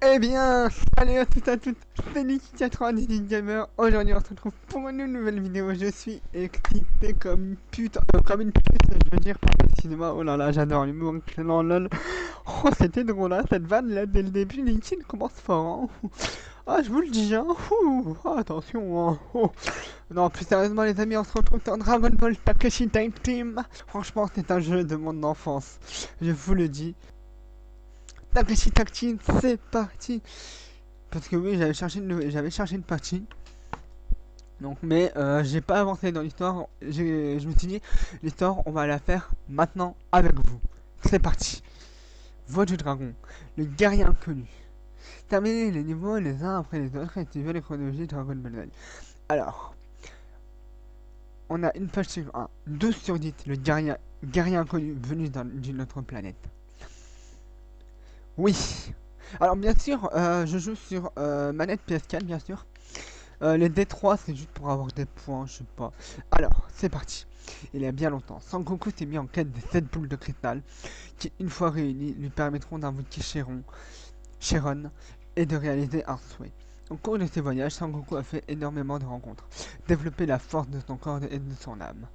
Eh bien, salut à toutes, c'est Niki98 Gamer. Aujourd'hui, on se retrouve pour une nouvelle vidéo. Je suis excité comme une pute, comme une pute, je veux dire, par le cinéma. Oh là là, j'adore l'humour, excellent, lol. Oh, c'était drôle, hein, cette vanne là, dès le début. Niki commence fort, hein. Ah, je vous le dis, hein. Ouh, ah, attention, hein. Oh. Non, plus sérieusement, les amis, on se retrouve dans Dragon Ball Takeshi Time Team. Franchement, c'est un jeu de mon enfance, je vous le dis. Takeshi Tactile, c'est parti. Parce que oui, j'avais cherché une partie. Donc, mais j'ai pas avancé dans l'histoire. Je me suis dit, l'histoire, on va la faire maintenant avec vous. C'est parti. Voix du dragon, le guerrier inconnu. Terminez les niveaux les uns après les autres et suivez les chronologies Dragon Ball Z. Alors, on a une page sur 1, 12 sur 10, le guerrier inconnu venu d'une autre planète. Oui. Alors bien sûr, je joue sur manette PS4, bien sûr. Les D3, c'est juste pour avoir des points, je sais pas. Alors, c'est parti. Il y a bien longtemps, Sangoku s'est mis en quête des 7 boules de cristal, qui, une fois réunies, lui permettront d'invoquer Chiron et de réaliser un souhait. Au cours de ses voyages, Sangoku a fait énormément de rencontres, développé la force de son corps et de son âme.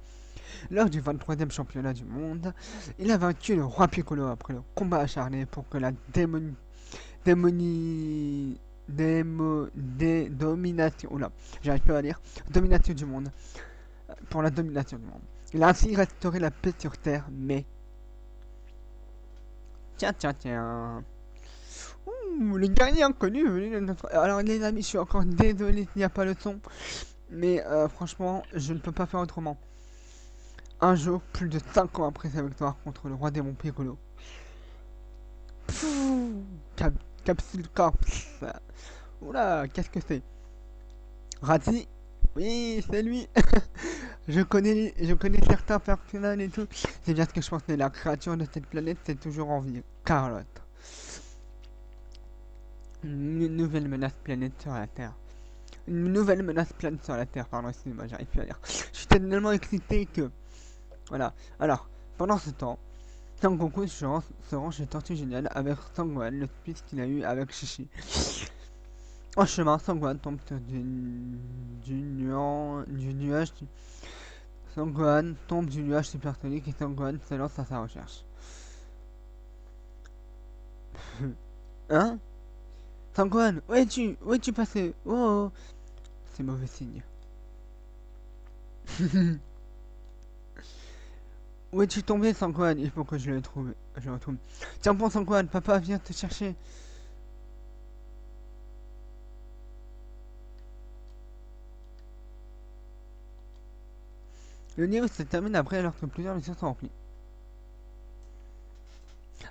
Lors du 23e championnat du monde, il a vaincu le roi Piccolo après le combat acharné pour que la démoni... domination... Oula, j'arrive pas à lire. Domination du monde. Pour la domination du monde. Il a ainsi restauré la paix sur Terre, mais... Tiens. Ouh, les guerriers inconnus. Alors les amis, je suis encore désolé s'il n'y a pas le son. Mais franchement, je ne peux pas faire autrement. Un jour, plus de 5 ans après sa victoire contre le roi démon Piccolo. Cap Capsule Corps. Oula, qu'est-ce que c'est? Rati? Oui, c'est lui. je connais certains personnages et tout. C'est bien ce que je pensais. La créature de cette planète, c'est toujours en vie. Carlotte. Une nouvelle menace planète sur la Terre. Une nouvelle menace planète sur la Terre. Pardon, excusez-moi, j'arrive plus à lire. Je suis tellement excité que... Voilà. Alors, pendant ce temps, Sangoku se rend chez Tortue Géniale avec Sangwan, le fils qu'il a eu avec Shishi. En chemin, Sangwan tombe sur du nuage. Sangwan tombe du nuage supersonique et Sangwan se lance à sa recherche. Hein? Sangwan, où es-tu? Où es-tu passé? Oh, c'est mauvais signe. Où es-tu tombé, Sangwan? Il faut que je le trouve. Je le retrouve. Tiens bon, Sangwan, papa vient te chercher. Le niveau se termine après alors que plusieurs missions sont remplies.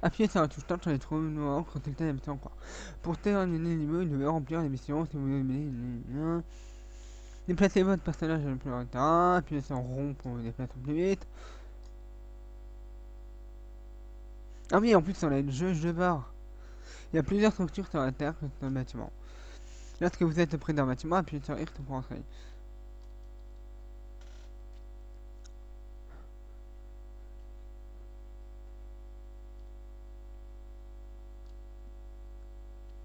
Appuyez sur la touche touch sur les trous noirs quand il la mission encore. Pour terminer le niveau, il devait remplir les missions. Si vous voulez, déplacez votre personnage le plus lointain. Appuyez sur rond pour vous déplacer plus vite. Ah oui, en plus, on a une jauge de barre. Il y a plusieurs structures sur la Terre que sur le bâtiment. Lorsque vous êtes près d'un bâtiment, appuyez sur X pour entrer.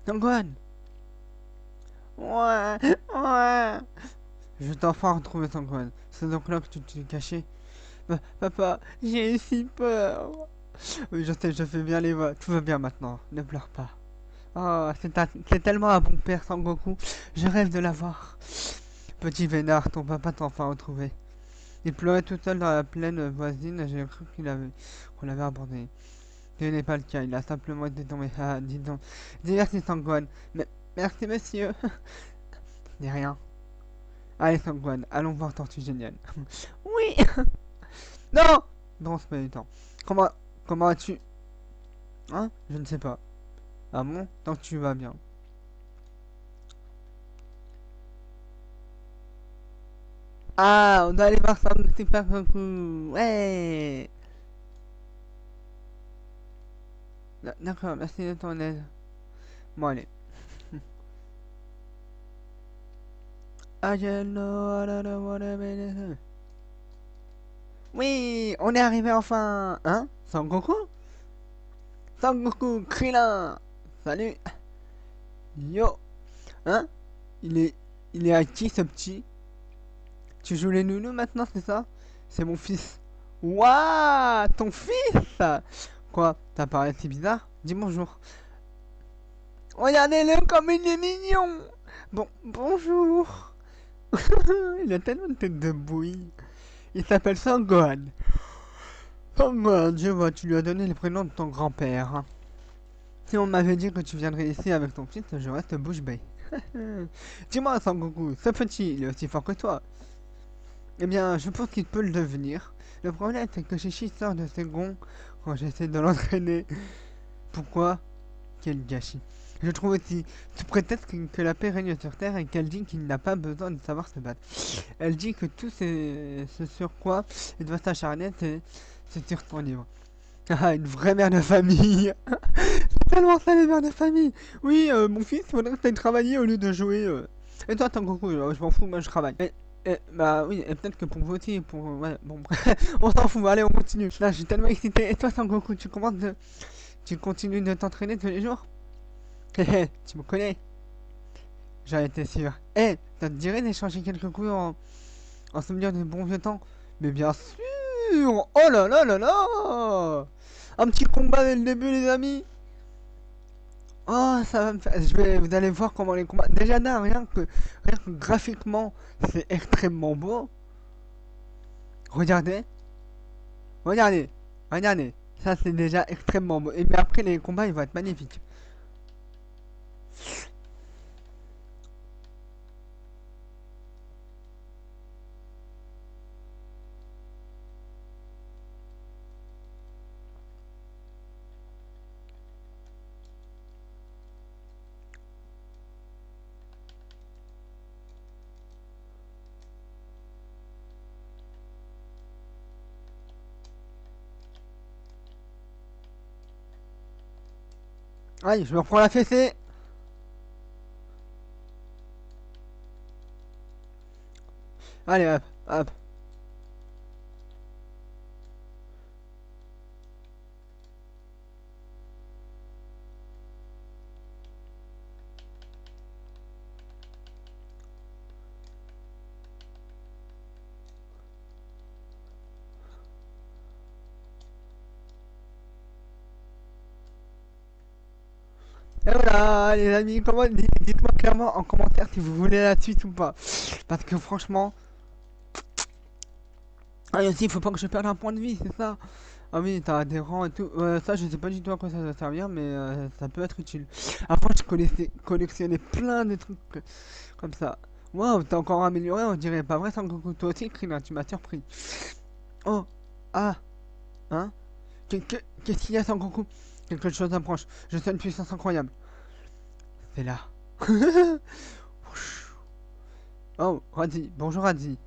Sangwan! Ouais. Je t'ai enfin retrouvé Sangwan. C'est donc là que tu t'es caché. Papa, j'ai si peur. Oui, je sais, je fais bien les voix. Tout va bien maintenant. Ne pleure pas. Oh, c'est tellement un bon père, Sangoku. Je rêve de l'avoir. Petit vénard, ton papa t'a enfin retrouvé. Il pleurait tout seul dans la plaine voisine. J'ai cru qu'on l'avait abandonné. Ce n'est pas le cas. Il a simplement été tombé. Ah, dis donc. Dis merci, Sangwan. Mais merci, monsieur. N'est rien. Allez, Sangwan, allons voir Tortue Géniale. Oui. Non. Non, c'est pas du temps. Comment, comment as-tu... Hein? Je ne sais pas. Ah bon? Tant que tu vas bien. Ah, on doit aller voir ça, c'est pas beaucoup. Ouais. D'accord, merci de ton aide. Bon, allez. I don't know, I don't know what I mean. Oui, on est arrivé enfin. Hein? Sangoku? Sangoku, Krillin. Salut. Yo. Hein? Il est... Il est à qui ce petit? Tu joues les nounous maintenant, c'est ça? C'est mon fils. Waouh! Ton fils? Quoi? T'as parlé si bizarre? Dis bonjour. Regardez-le comme il est mignon! Bon, bonjour! Il a tellement de tête de bouille. Il s'appelle Sangohan. Sangohan, je vois, tu lui as donné le prénom de ton grand-père. Hein. Si on m'avait dit que tu viendrais ici avec ton fils, je reste bouche bée. Dis-moi, Sangoku, ce petit, il est aussi fort que toi. Eh bien, je pense qu'il peut le devenir. Le problème, c'est que Chichi sort de ses gonds quand j'essaie de l'entraîner. Pourquoi? Quel gâchis. Je trouve aussi, sous prétexte que la paix règne sur Terre et qu'elle dit qu'il n'a pas besoin de savoir se battre. Elle dit que tout ce sur quoi il doit s'acharner, c'est sur son livre. Ah, une vraie mère de famille. C'est tellement ça, les mères de famille. Oui, mon fils, il faudrait que tu ailles travailler au lieu de jouer. Et toi, Tangoku, je m'en fous, moi je travaille. Bah oui, et peut-être que pour vous aussi, pour... Ouais, bon, bref, on s'en fout, allez, on continue. Là, je suis tellement excité. Et toi, Tangoku, tu continues de t'entraîner tous les jours? Tu me connais? J'en étais sûr. Ça te dirait d'échanger quelques coups en souvenir de bons vieux temps? Mais bien sûr! Oh là là là là! Un petit combat dès le début, les amis! Oh, ça va me faire... vous allez voir comment les combats... Déjà là, rien que graphiquement, c'est extrêmement beau. Regardez. Regardez. Regardez. Ça, c'est déjà extrêmement beau. Et mais après, les combats, ils vont être magnifiques. Allez, je me reprends la fessée. Allez, hop, hop. Et voilà, les amis, dites-moi clairement en commentaire si vous voulez la suite ou pas. Parce que franchement... Ah, et aussi, il faut pas que je perde un point de vie, c'est ça. Ah oui, t'as des rangs et tout. Ça, je sais pas du tout à quoi ça va servir, mais ça peut être utile. Avant, je collectionnais plein de trucs comme ça. Waouh, t'as encore amélioré, on dirait pas vrai, Sangoku. Toi aussi, Krillin, tu m'as surpris. Oh, ah, hein? Qu'est-ce qu'il y a, Sangoku? Quelque chose d'approche. Je sens une puissance incroyable. C'est là. Oh, Radzi, bonjour Radzi.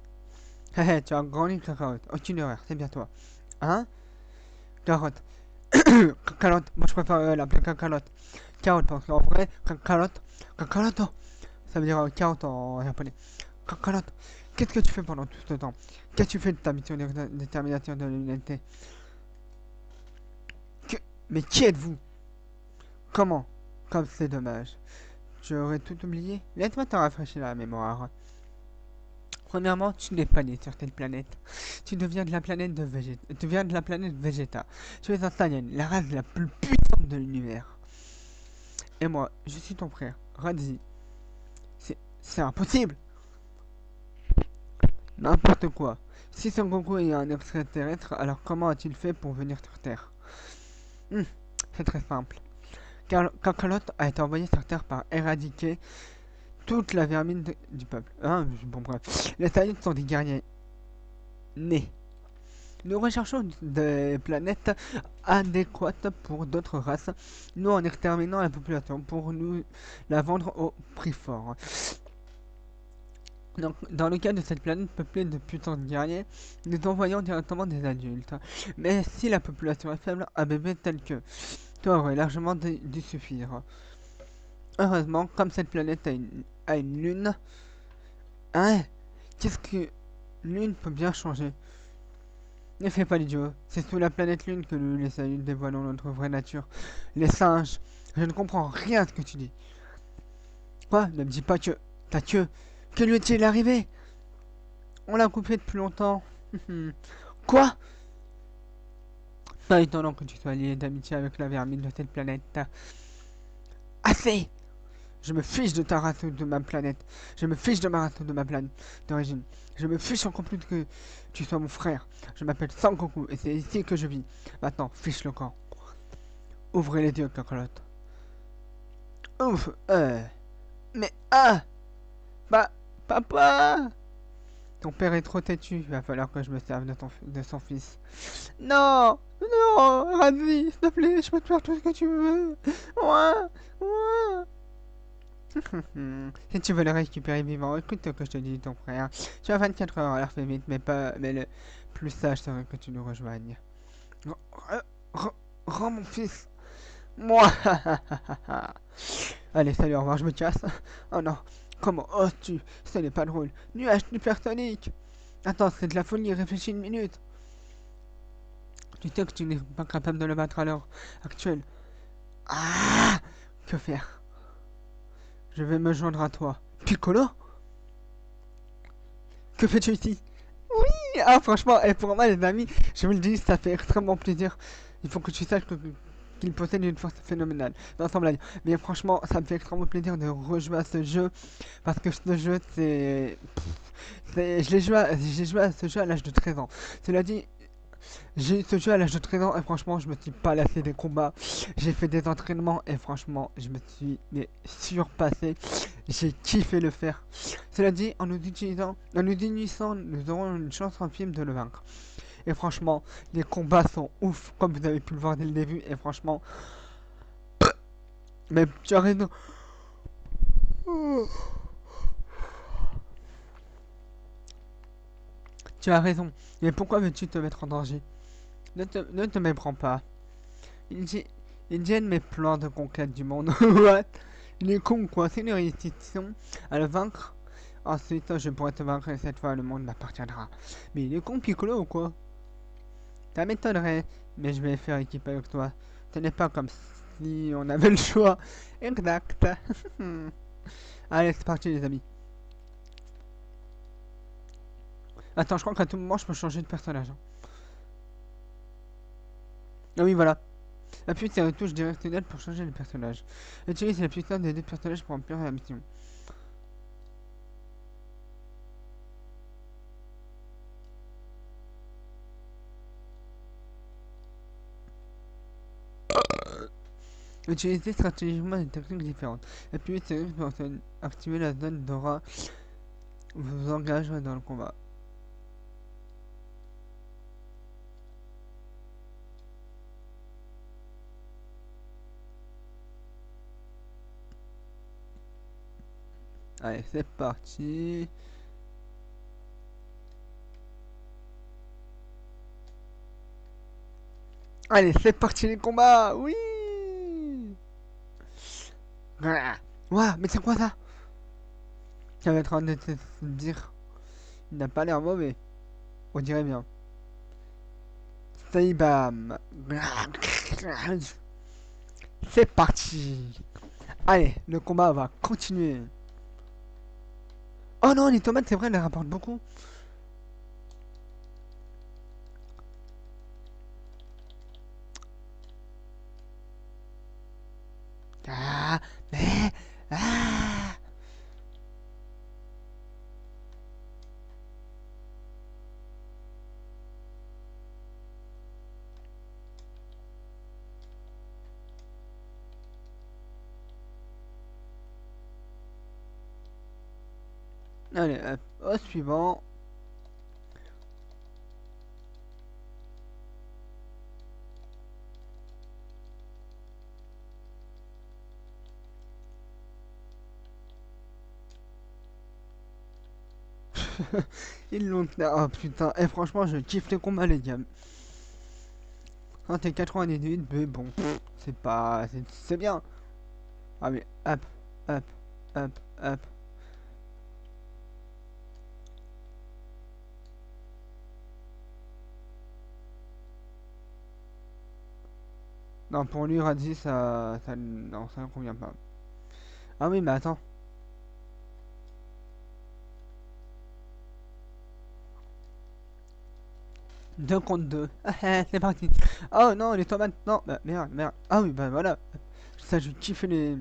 Hé, tu as grandi, carotte. Aucune erreur, c'est bien toi. Hein? Carotte. Cacalotte. Moi, je préfère l'appeler cacalotte. Carotte, parce qu'en vrai, cacalotte. Cacalotte, ça veut dire carotte en japonais. Cacalotte. Qu'est-ce que tu fais pendant tout ce temps? Qu'as-tu fait de ta mission de détermination de l'humanité? Que... Mais qui êtes-vous? Comment? Comme c'est dommage. J'aurais tout oublié. Laisse-moi te rafraîchir la mémoire. Premièrement, tu n'es pas né sur cette planète. Tu deviens de la planète de Vegeta. Tu viens de la planète Vegeta. Tu es un Saiyan, la race la plus puissante de l'univers. Et moi, je suis ton frère, Radzi. C'est impossible. N'importe quoi. Si Son Goku est un extraterrestre, alors comment a-t-il fait pour venir sur Terre? Hmm, c'est très simple. Car Kakarot a été envoyé sur Terre par éradiquer toute la vermine du peuple. Hein, bon bref. Les Saiyans sont des guerriers nés. Nous recherchons des planètes adéquates pour d'autres races, nous en exterminant la population pour nous la vendre au prix fort. Donc, dans le cas de cette planète peuplée de puissants guerriers, nous envoyons directement des adultes. Mais si la population est faible, un bébé tel que toi aurait largement dû suffire. Heureusement, comme cette planète a une lune, hein, qu'est-ce que lune peut bien changer? Ne fais pas l'idiot, c'est sous la planète lune que nous les saluts dévoilons notre vraie nature. Les singes, je ne comprends rien à ce que tu dis. Quoi? Ne me dis pas que... Ta queue. Que lui est-il arrivé? On l'a coupé depuis longtemps. Quoi? Pas étonnant que tu sois lié d'amitié avec la vermine de cette planète. Assez! Je me fiche de ta race ou de ma planète. Je me fiche de ma race ou de ma planète d'origine. Je me fiche encore plus que tu sois mon frère. Je m'appelle Sangoku et c'est ici que je vis. Maintenant, fiche le camp. Ouvrez les yeux, cacolotte. Ouf, mais ah! Bah, papa! Ton père est trop têtu, il va falloir que je me serve de son fils. Non! Non! Radzi, s'il te plaît, je peux te faire tout ce que tu veux. Ouah, ouah. Si tu veux le récupérer vivant, écoute ce que je te dis, ton frère. Tu as 24 heures, alors fais vite, mais le plus sage serait que tu nous rejoignes. Rends mon fils! Moi! Allez, salut, au revoir, je me casse. Oh non, comment oses-tu? Ce n'est pas drôle. Nuage supersonique! Attends, c'est de la folie, réfléchis une minute. Tu sais que tu n'es pas capable de le battre à l'heure actuelle. Ah! Que faire? Je vais me joindre à toi. Piccolo? Que fais-tu ici? Oui! Ah, franchement, et pour moi, les amis, je vous le dis, ça fait extrêmement plaisir. Il faut que tu saches qu'il possède une force phénoménale. Non, sans blague. Mais franchement, ça me fait extrêmement plaisir de rejouer à ce jeu. Parce que ce jeu, j'ai joué à ce jeu à l'âge de 13 ans. Cela dit, j'ai eu ce jeu à l'âge de 13 ans et franchement, je me suis pas lassé des combats. J'ai fait des entraînements et franchement, je me suis surpassé. J'ai kiffé le faire. Cela dit, en nous unissant, nous aurons une chance infime de le vaincre. Et franchement, les combats sont ouf, comme vous avez pu le voir dès le début. Et franchement, mais tu as raison. Tu as raison. Mais pourquoi veux-tu te mettre en danger? Ne te méprends pas. Ils, gi- ils gênent mes plans de conquête du monde. What? Il est con quoi? C'est une réussite à le vaincre. Ensuite, je pourrais te vaincre et cette fois le monde m'appartiendra. Mais il est con Piccolo ou quoi? Ça m'étonnerait, mais je vais faire équipe avec toi. Ce n'est pas comme si on avait le choix. Exact. Allez, c'est parti les amis. Attends, je crois qu'à tout moment je peux changer de personnage, hein. Ah oui, voilà. Appuie sur une touche directionnelle pour changer de personnage. Utilise la puissance des deux personnages pour remplir la mission. Utilisez stratégiquement des techniques différentes. Appuyez sur X pour activer la zone d'aura. Vous vous engagerez dans le combat. Allez, c'est parti. Allez, c'est parti les combats. Oui. Ouah, mais c'est quoi ça? Ça va être en train de te dire. Il n'a pas l'air mauvais. On dirait bien. Saibam. C'est parti. Allez, le combat va continuer. Oh non, les tomates, c'est vrai, elles rapportent beaucoup. Ah, mais... Ah. Allez, hop, au suivant. Ils l'ont... Oh putain, et franchement, je kiffe les combats, les gars. Quand t'es 98, mais bon, c'est pas... C'est bien. Ah mais, hop, hop, hop, hop. Non, pour lui, Radzi, non, ça ne convient pas. Ah oui, mais attends. 2 contre 2. C'est parti. Oh non, les tomates. Non, bah merde, merde. Ah oui, bah voilà. Ça, je kiffe les.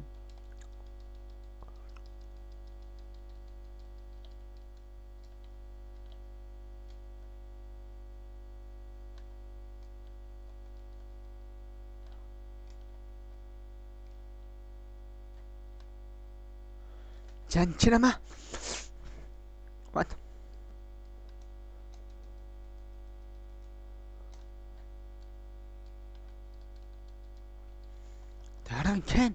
Tiens, la main. What? Ken.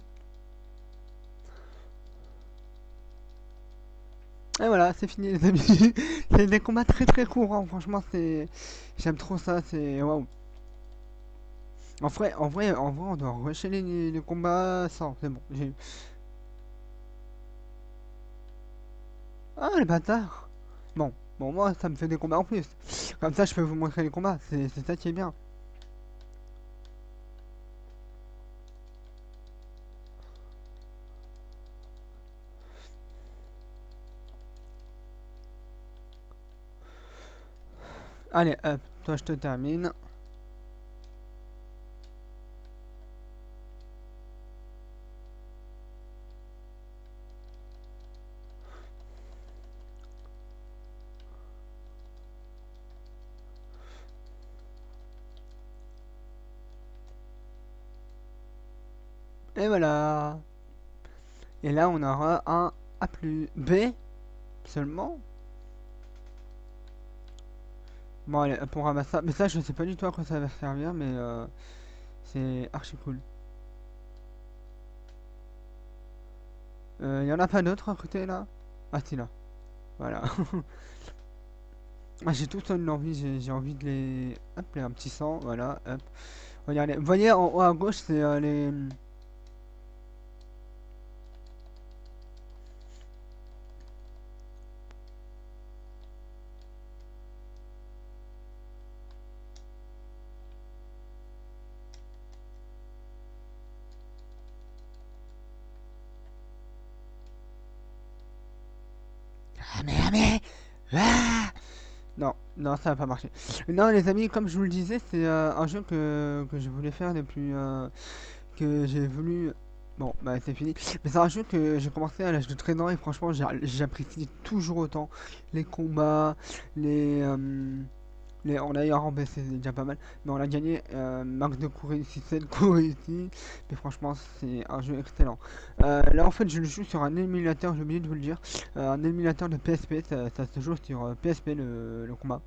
Et voilà, c'est fini les amis. C'est des combats très très courts, hein. Franchement, c'est. J'aime trop ça, c'est. Waouh. En vrai, on doit rusher les combats sans. C'est bon. Ah, les bâtards. Bon, moi, ça me fait des combats en plus. Comme ça, je peux vous montrer les combats. C'est ça qui est bien. Allez, hop, toi, je te termine. Et voilà. Et là, on aura un A plus B seulement. Bon, allez, pour ramasser ça. Mais ça, je sais pas du tout à quoi ça va servir, mais c'est archi cool. Y en a pas d'autres à côté là? Ah, si là. Voilà. Ah, j'ai tout une envie, j'ai envie de les. Hop, là, un petit sang, voilà, hop. Regardez, vous voyez en haut à gauche, c'est les. Mais. Ah non, non, ça va pas marcher. Non, les amis, comme je vous le disais, c'est un jeu que je voulais faire depuis que j'ai voulu. Bon, bah c'est fini. Mais c'est un jeu que j'ai commencé à l'âge de 13 ans et franchement, j'apprécie toujours autant les combats, les. On a eu un rembé, c'est déjà pas mal. Mais on a gagné marque de cours réussi, 7 cours réussis. Mais franchement, c'est un jeu excellent. Là, en fait, je le joue sur un émulateur, j'ai oublié de vous le dire. Un émulateur de PSP, ça se joue sur PSP le combat.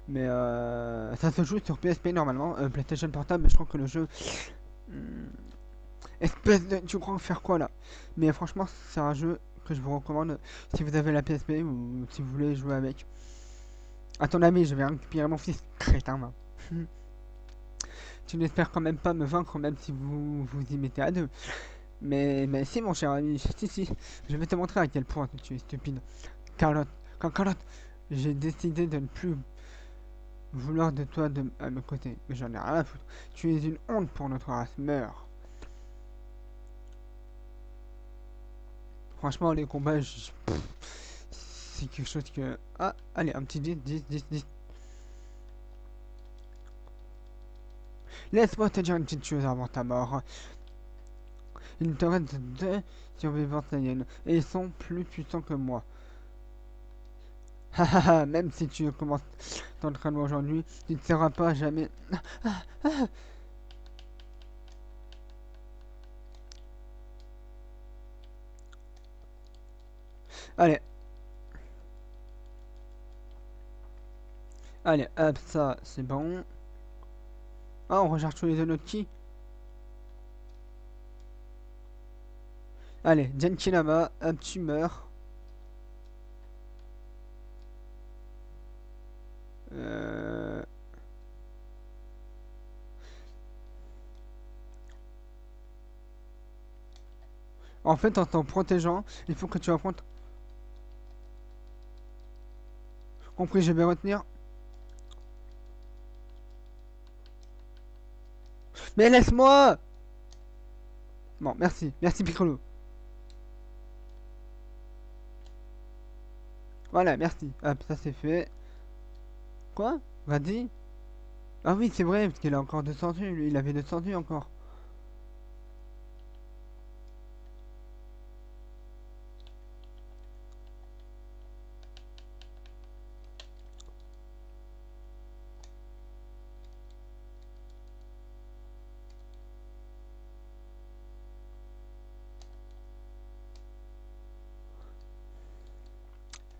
Mais ça se joue sur PSP normalement, PlayStation Portable, mais je crois que le jeu. hmm, espèce de. Tu crois faire quoi là? Mais franchement, c'est un jeu que je vous recommande si vous avez la PSP ou si vous voulez jouer avec. À ton ami, je vais récupérer mon fils, crétin, va. Tu n'espères quand même pas me vaincre, même si vous vous y mettez à deux. Mais si, mon cher ami, si, je vais te montrer à quel point tu es stupide. Carlotte, quand Carlotte, j'ai décidé de ne plus vouloir de toi à mes côtés. Mais j'en ai rien à foutre. Tu es une honte pour notre race. Meurs. Franchement, les combats, c'est quelque chose que. Ah, allez, un petit 10. Laisse-moi te dire une petite chose avant ta mort. Il te reste deux survivants Saiyans, et ils sont plus puissants que moi. Hahaha, même si tu commences ton entraînement aujourd'hui, tu ne seras pas jamais. Allez, allez, hop, ça, c'est bon. Ah, on recherche tous les Onoki. Allez, Genki là-bas, hop, tu meurs. Euh... En fait, en t'en protégeant, il faut que tu affrontes. Compris, je vais retenir. Mais laisse-moi. Bon, merci Piccolo. Voilà, merci. Hop, ça c'est fait. Quoi? Vas-y. Ah oui, c'est vrai, parce qu'il a encore descendu, lui, il avait descendu encore.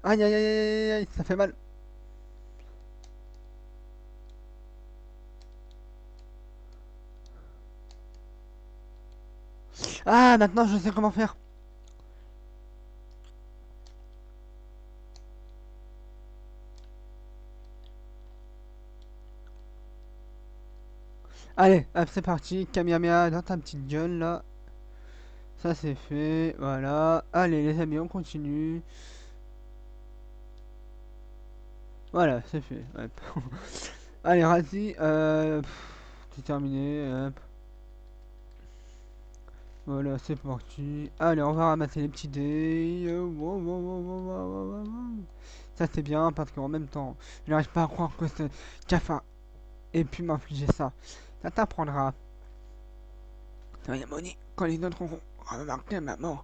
Aïe aïe aïe aïe aïe, ça fait mal. Ah, maintenant je sais comment faire. Allez, hop, c'est parti. Kamehameha dans ta petite gueule là. Ça c'est fait, voilà. Allez les amis, on continue. Voilà, c'est fait. Hop. Allez, Razi, c'est terminé. Hop. Voilà, c'est parti. Allez, on va ramasser les petits dés. Wow, wow, wow, wow, wow, wow, wow. Ça c'est bien parce qu'en même temps, je n'arrive pas à croire que ce cafard ait pu m'infliger ça. Ça t'apprendra. Moni, quand les autres auront remarqué ma mort,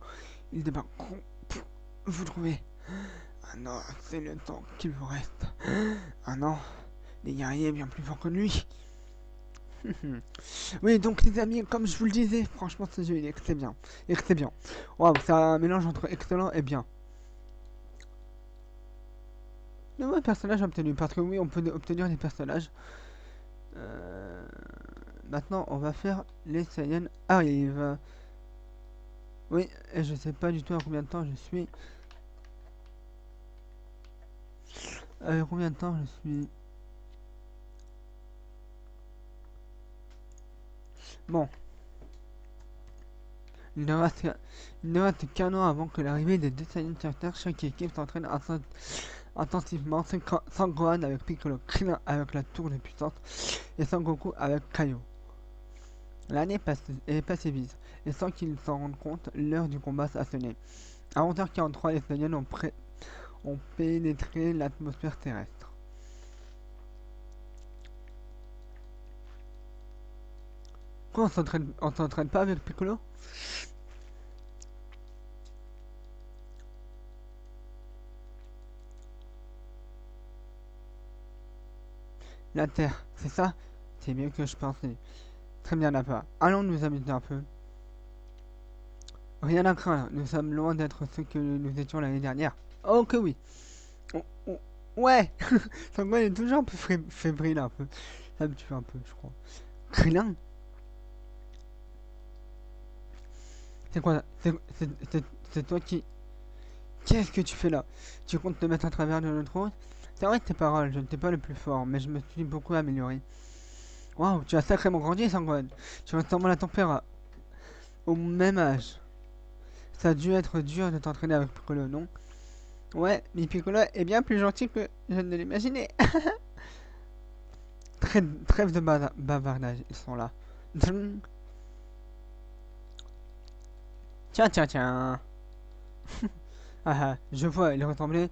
ils débarqueront pour vous trouver. Un an, c'est le temps qu'il vous reste. Un an, des guerriers bien plus forts que lui. Oui, donc les amis, comme je vous le disais, franchement ce jeu il est très bien. Excellent. Waouh, c'est un mélange entre excellent et bien. Nouveau personnage obtenu, parce que oui, on peut obtenir des personnages. Euh, Maintenant, on va faire les Saiyans arrivent. Oui, et je sais pas du tout à combien de temps je suis. Combien de temps je suis. Bon, il ne reste qu'un an avant que l'arrivée des deux Saiyans sur Terre. Chaque équipe s'entraîne intensivement. Sangohan avec Piccolo, Krillin avec la tour de puissance et Sangoku avec Kaio. L'année est passée vite, et sans qu'ils s'en rendent compte, l'heure du combat a sonné. À 11h43, les Saiyans ont pénétré l'atmosphère terrestre. Quoi, on s'entraîne pas avec Piccolo? La Terre, c'est ça? C'est mieux que je pensais. Très bien là-bas. Allons nous amuser un peu. Rien à craindre, nous sommes loin d'être ceux que nous étions l'année dernière. Oh que oui. Oh, oh, ouais. Sangwan est toujours un peu fébrile un peu. Ça me tue un peu, je crois. Krillin? C'est quoi? C'est toi qui... Qu'est-ce que tu fais là? Tu comptes te mettre à travers de notre route? C'est vrai que tes paroles, je n'étais pas le plus fort, mais je me suis beaucoup amélioré. Waouh, tu as sacrément grandi, Sangwan. Tu ressembles à ton père au même âge. Ça a dû être dur de t'entraîner avec Piccolo, non? Ouais, mais Piccolo est bien plus gentil que je ne l'imaginais. Trêve de bavardage, ils sont là. Tiens, tiens, tiens. Ah ah, je vois, il ressemblait.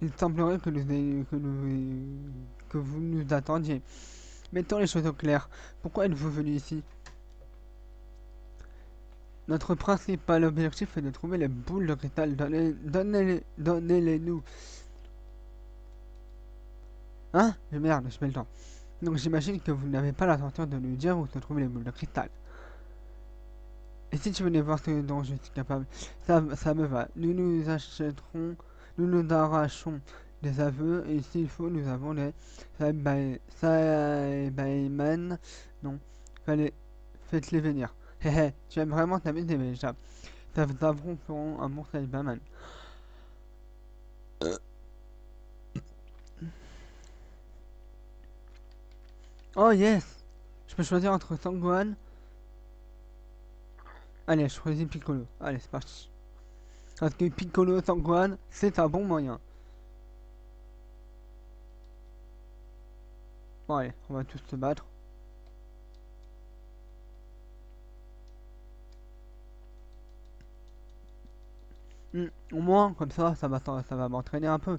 Il semblerait que vous nous attendiez. Mettons les choses au clair. Pourquoi êtes-vous venu ici? Notre principal objectif est de trouver les boules de cristal. Donnez-les nous. Hein? Merde, je mets le temps. Donc j'imagine que vous n'avez pas l'intention de nous dire où se trouvent les boules de cristal. Et si tu venais voir ce dont je suis capable, ça me va. Nous nous arrachons des aveux, et s'il faut, nous avons les Saibaiman. Non, fallait, faites-les venir. Hé hé, tu aimes vraiment t'amuser, mais déjà. Ça vous feront un bon Saibaman. Oh yes! Je peux choisir entre Sangohan. Allez, je choisis Piccolo. Allez, c'est parti. Parce que Piccolo Sangohan, c'est un bon moyen. Bon, allez, on va tous se battre. Au moins, comme ça va m'entraîner un peu.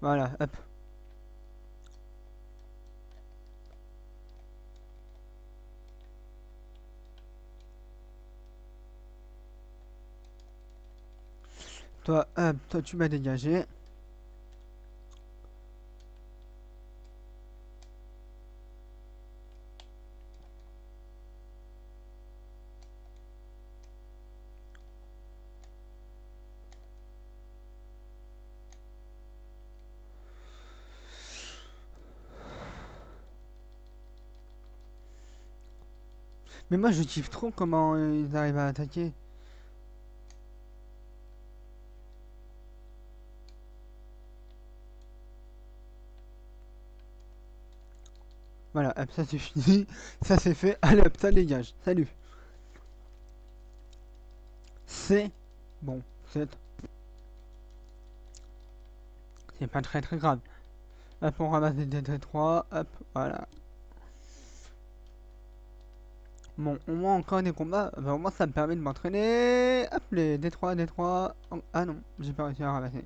Voilà, hop. Toi tu m'as dégagé. Mais moi je kiffe trop comment ils arrivent à attaquer. Voilà, hop, ça c'est fini. Ça c'est fait. Allez hop, ça dégage. Salut. C'est bon. C'est pas très très grave. Hop, on ramasse des D3. Hop, voilà. Bon, au moins encore des combats. Bah, au moins ça me permet de m'entraîner. Hop, les D3, D3. Ah non, j'ai pas réussi à ramasser.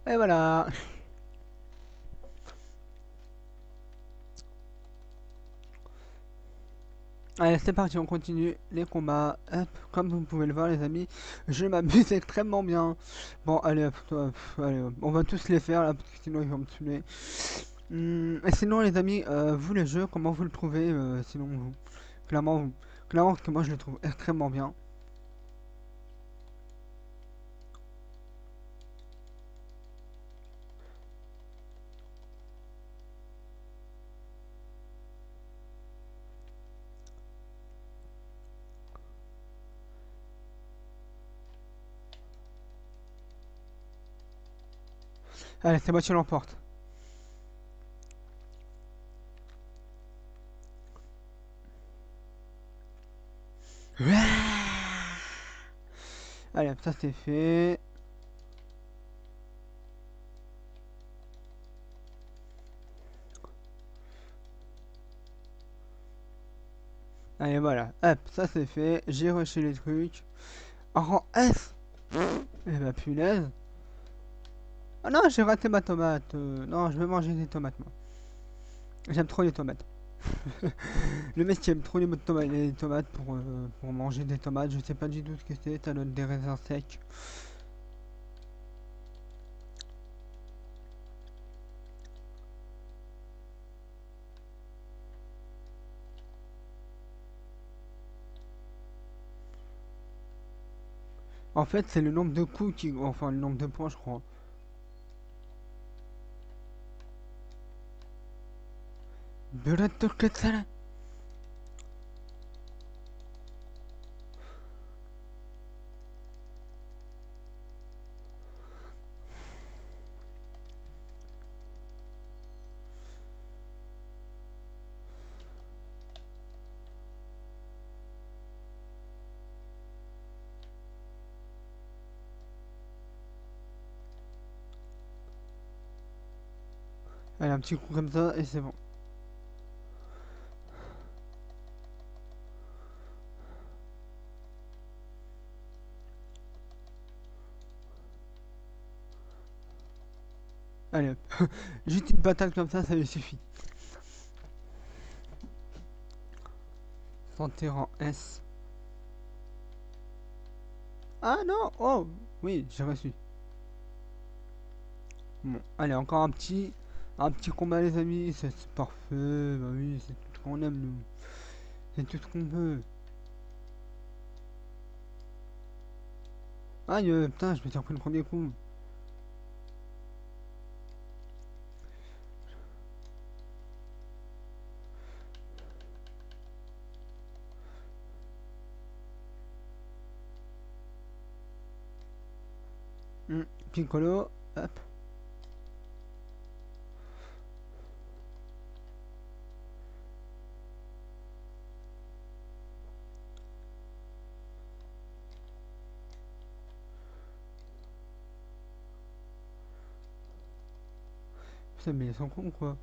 Et voilà. Allez, c'est parti, on continue les combats. Hop, comme vous pouvez le voir, les amis, je m'amuse extrêmement bien. Bon, allez, hop, allez, hop, on va tous les faire là, parce que sinon ils vont me tuer. Et sinon, les amis, vous les jeux, comment vous le trouvez sinon vous Clairement, clairement, parce que moi je le trouve extrêmement bien. Allez, c'est moi qui l'emporte. Allez, ça c'est fait. Allez, voilà. Hop, ça c'est fait. J'ai rushé les trucs. En rang S. Eh bah punaise. Ah non, j'ai raté ma tomate. Non, je vais manger des tomates moi. J'aime trop les tomates. Le mec qui aime trop les tomates pour manger des tomates, je sais pas du tout ce que c'est, ça doit être des raisins secs. En fait, c'est le nombre de coups qui. Enfin, le nombre de points, je crois. Allez, un petit coup comme ça et c'est bon. Allez hop. Juste une patate comme ça lui suffit. Santé rang S. Ah non. Oh, oui, j'ai reçu. Bon, allez, encore un petit combat, les amis. C'est parfait. Bah oui, c'est tout ce qu'on aime, nous. C'est tout ce qu'on veut. Aïe, putain, je me suis repris le premier coup. Piccolo, hop. Putain, mais ils sont cons, quoi.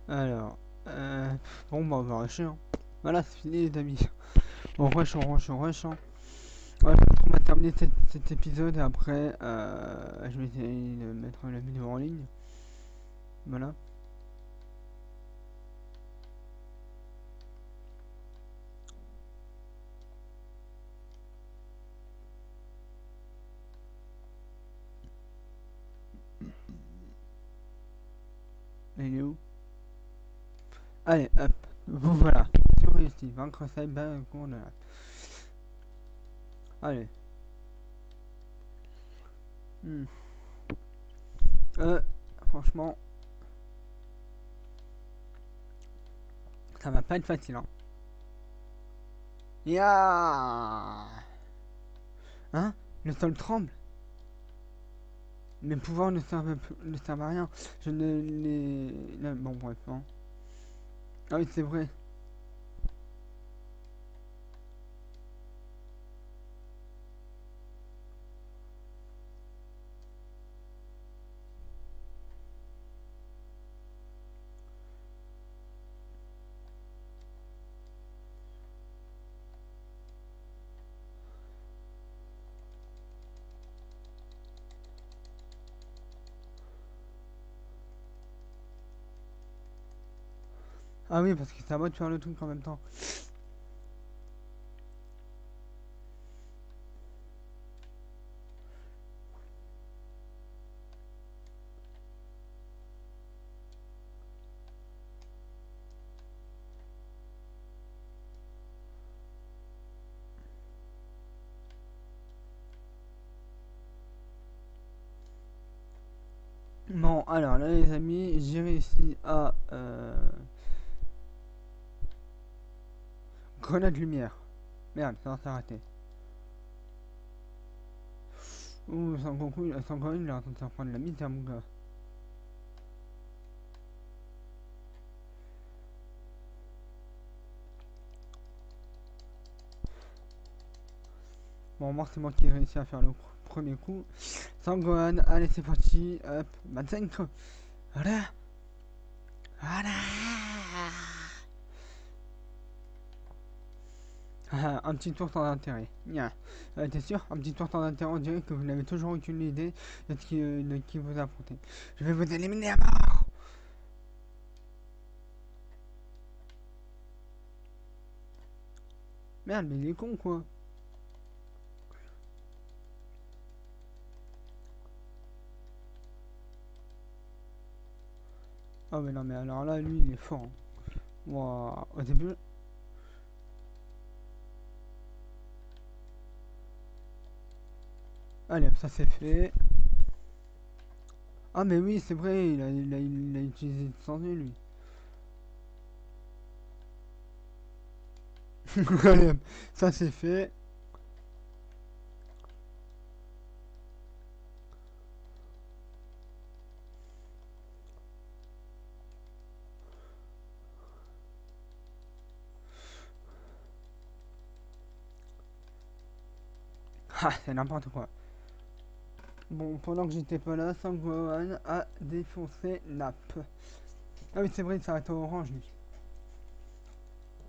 Alors, bon, bah, on va rusher, hein. Voilà, c'est fini, les amis. On rush, on rush, on rush, hein. Ouais, on va terminer cet épisode et après, je vais essayer de mettre la vidéo en ligne. Voilà. Il est où? Allez, hop. Vous voilà. Mission réussie. Vaincre Cyber Condor. Allez. Hmm. Franchement, ça va pas être facile, hein. Ya. Hein? Le sol tremble. Mes pouvoirs ne servent à rien. Je ne les... Bon, bref, hein. Ah oui, c'est vrai. Ah oui, parce que c'est à moi de faire le truc en même temps. Bon, alors là, les amis, j'ai réussi à... Grenade lumière. Merde, ça s'est raté. Ouh, Sangoku, Sangoku, il est en train de se reprendre la misère, mon gars. Bon, moi, c'est moi qui ai réussi à faire le premier coup. Sangohan, allez, c'est parti. Hop, Matsenko. Voilà. Voilà. Ah, un petit tour sans intérêt. Nya. T'es sûr? Un petit tour sans intérêt, on dirait que vous n'avez toujours aucune idée de qui vous affrontez. Je vais vous éliminer à mort! Merde, mais il est con, quoi. Ah, mais non, mais alors là, lui, il est fort, hein. Wow. Au début... Allez, ça c'est fait. Ah, mais oui, c'est vrai, il a utilisé le santé, lui. Allez, ça c'est fait. Ah, c'est n'importe quoi. Bon, pendant que j'étais pas là, Sangohan a défoncé Nap. Ah oui, c'est vrai, il s'arrête au orange, lui.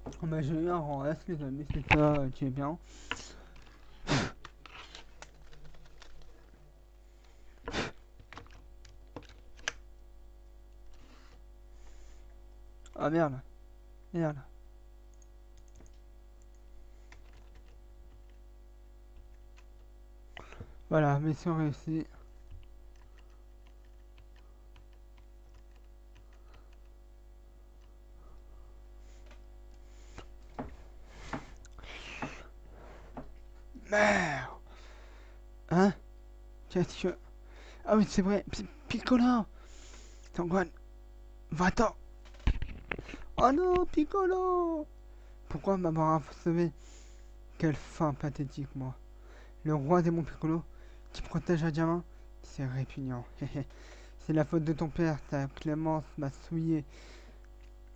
Oh, bah, j'ai eu un rang S, les amis, c'est ça qui est bien. Ah merde, merde. Voilà, mission réussie. Merde. Hein? Qu'est-ce que... Ah oui, c'est vrai, Piccolo. Sangohan, va-t'en. Oh non, Piccolo. Pourquoi m'avoir sauvé? Quelle fin pathétique, moi. Le roi démon Piccolo qui protège un diamant, c'est répugnant. C'est la faute de ton père, ta clémence m'a souillé.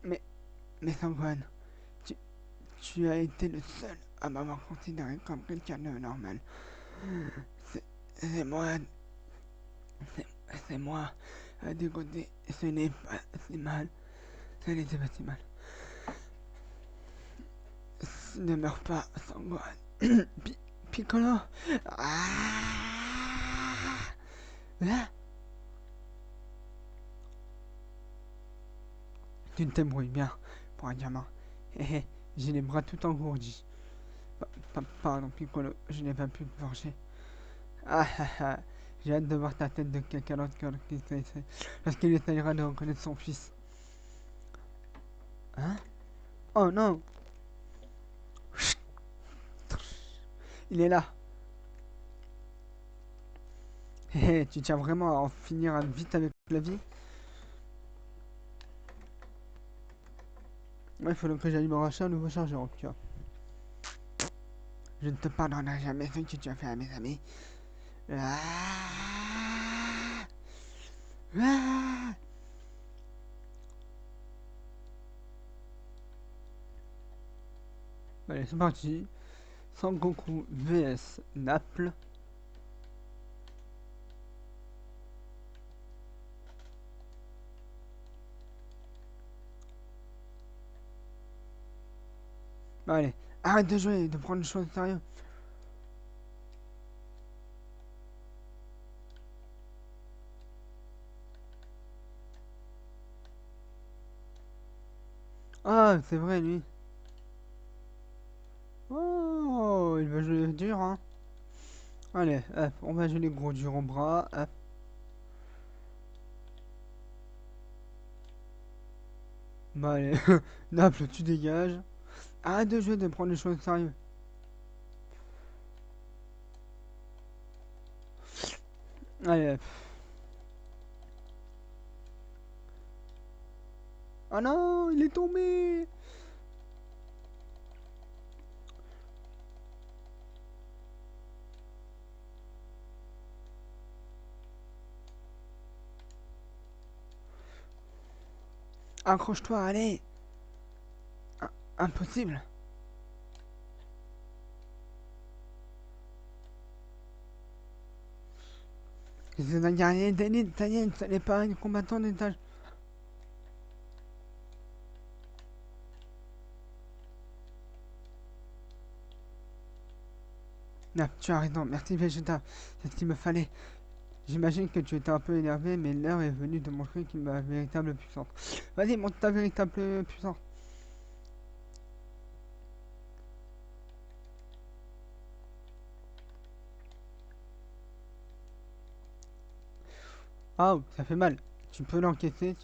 Mais, mais Sangwan, tu, tu as été le seul à m'avoir considéré comme quelqu'un de normal. C'est c'est moi, c'est c'est moi, du côté, ce n'est pas si mal, ce n'était pas si mal. Ne meurs pas, Sangohan. Piccolo. Ah, ah. Tu te débrouilles bien pour un gamin. Hé hé, j'ai les bras tout engourdis. Pardon, Piccolo, je n'ai pas pu te forger. Ah ah ah, j'ai hâte de voir ta tête de caca lorsqu'il essayera de reconnaître son fils. Hein? Oh non! Chut, il est là. Hé hé, tu tiens vraiment à en finir vite avec la vie? Ouais, il faudrait que j'aille me racheter un nouveau chargeur en tout cas. Je ne te pardonnerai jamais ce que tu as fait à mes amis. Ah, ah. Allez, c'est parti. Sangoku vs Naples. Allez, arrête de jouer, de prendre les choses au sérieux. Ah, c'est vrai, lui. Oh, il va jouer dur, hein. Allez, hop, on va jouer les gros durs au bras. Hop. Bah, allez, Naples, tu dégages. Arrête de jouer, de prendre les choses au sérieux. Allez, hop. Ah non, il est tombé. Accroche-toi, allez. Impossible. C'est un guerrier d'élite, ça y est, ce n'est pas un combattant d'étage. Non, tu as raison, merci Vegeta, c'est ce qu'il me fallait. J'imagine que tu étais un peu énervé, mais l'heure est venue de montrer qu'il ma véritable puissance. Vas-y, montre ta véritable puissance. Ah, ça fait mal. Tu peux l'encaisser.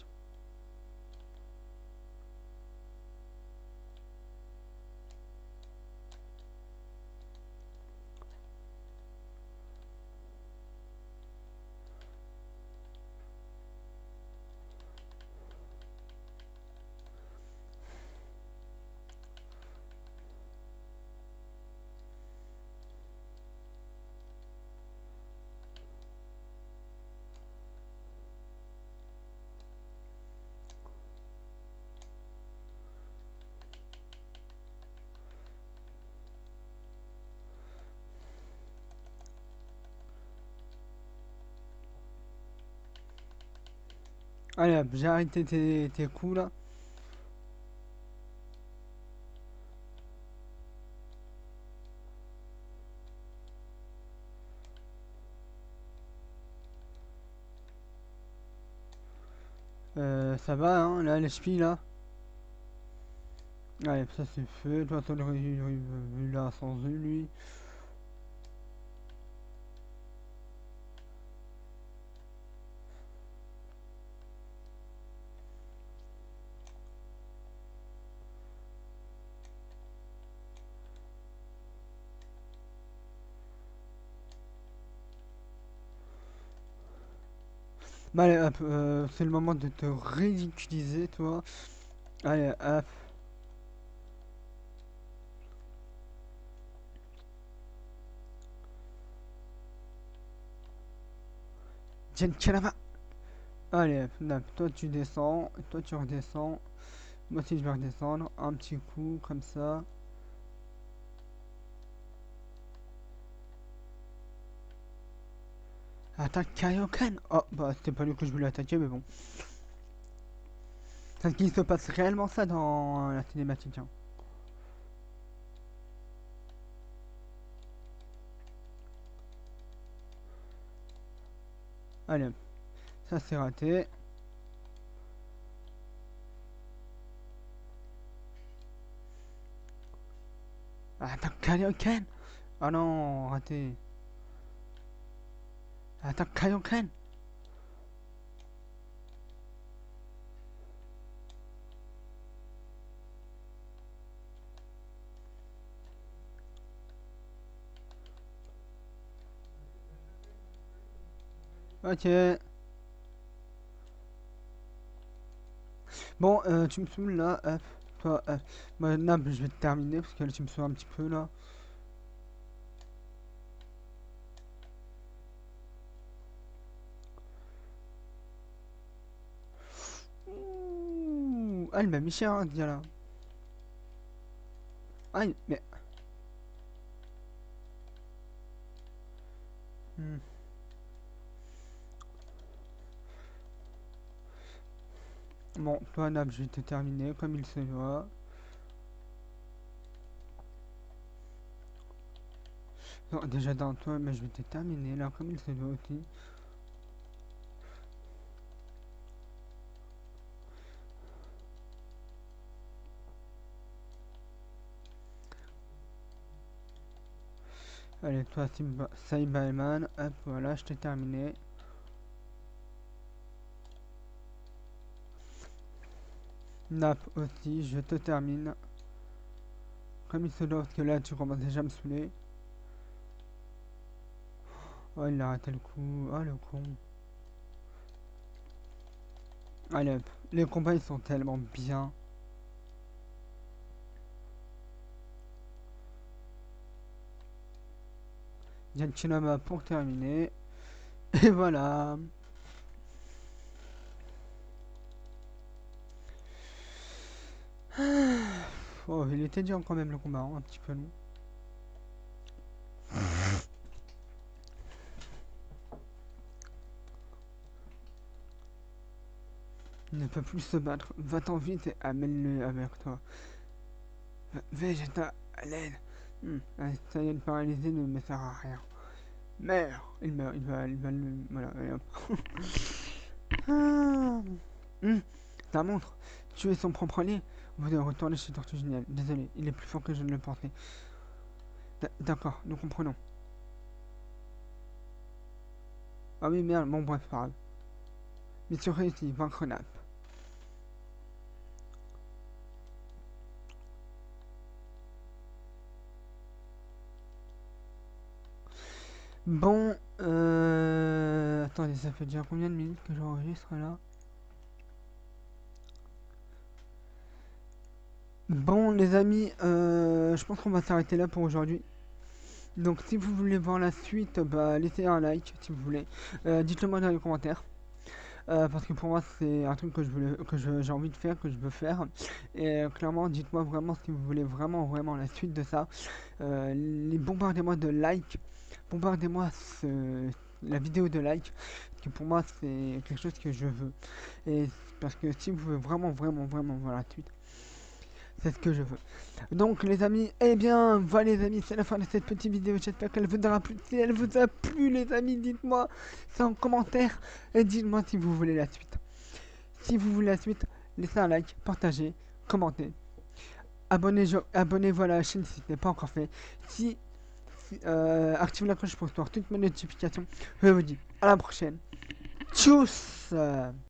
Allez hop, j'ai arrêté tes coups là. Ça va, hein, là, les chevilles là. Allez, ça c'est fait. Toi, il a sans eux, lui. Bah, allez, hop, c'est le moment de te ridiculiser, toi. Allez, hop. Genkarama. Allez, hop, hop, toi tu descends, toi tu redescends. Moi aussi je vais redescendre. Un petit coup, comme ça. Attaque Kaioken. Oh, bah c'était pas lui que je voulais attaquer, mais bon. Parce qu'il se passe réellement ça dans la cinématique. Hein. Allez, ça c'est raté. Attaque Kaioken. Oh non, raté. Attaque Kaioken. Ok. Bon, tu me saoules là. Toi, maintenant, je vais te terminer parce que là, tu me saoules un petit peu là. Ouh, ah, il m'a mis cher, hein, déjà là. Ah, mais. Hmm. Bon, toi, Nab, je vais te terminer comme il se doit. Non, déjà dans toi, mais je vais te terminer là comme il se doit aussi. Allez, toi, Cyberman, hop, voilà, je t'ai terminé. Nap aussi, je te termine. Comme il se doit, parce que là, tu commences déjà à me saouler. Oh, il a raté le coup. Oh, le con. Allez, hop. Les combats, ils sont tellement bien. Yanchinama pour terminer. Et voilà. Oh, il était dur quand même le combat, hein, un petit peu long. Il ne peut plus se battre. Va-t'en vite et amène-le avec toi. Vegeta, à l'aide. Ça y est, le paralysé ne me sert à rien. Merde. Il meurt, il va le... Voilà, allez, hop. Ah. Ça montre. Tu es son propre allié. Vous devez retourner chez Tortue Géniale. Désolé, il est plus fort que je ne le pensais. D'accord, nous comprenons. Ah oui, merde, bon bref, pas grave. Mission réussie, vaincre Nap. Bon, attendez, ça fait déjà combien de minutes que j'enregistre là? Bon, les amis, je pense qu'on va s'arrêter là pour aujourd'hui. Donc, si vous voulez voir la suite, bah, laissez un like si vous voulez. Dites-le moi dans les commentaires. Parce que pour moi, c'est un truc que j'ai envie de faire, que je veux faire. Et clairement, dites-moi vraiment si vous voulez vraiment la suite de ça. Bombardez-moi de likes. Bombardez-moi la vidéo de like. Parce que pour moi, c'est quelque chose que je veux. Et parce que si vous voulez vraiment voir la suite, c'est ce que je veux. Donc les amis, eh bien voilà les amis, c'est la fin de cette petite vidéo. J'espère qu'elle vous aura plu. Si elle vous a plu les amis, dites-moi ça en commentaire. Et dites-moi si vous voulez la suite. Si vous voulez la suite, laissez un like, partagez, commentez. Abonnez-vous à la chaîne si ce n'est pas encore fait. Activez la cloche pour recevoir toutes mes notifications. Je vous dis à la prochaine. Tchuss.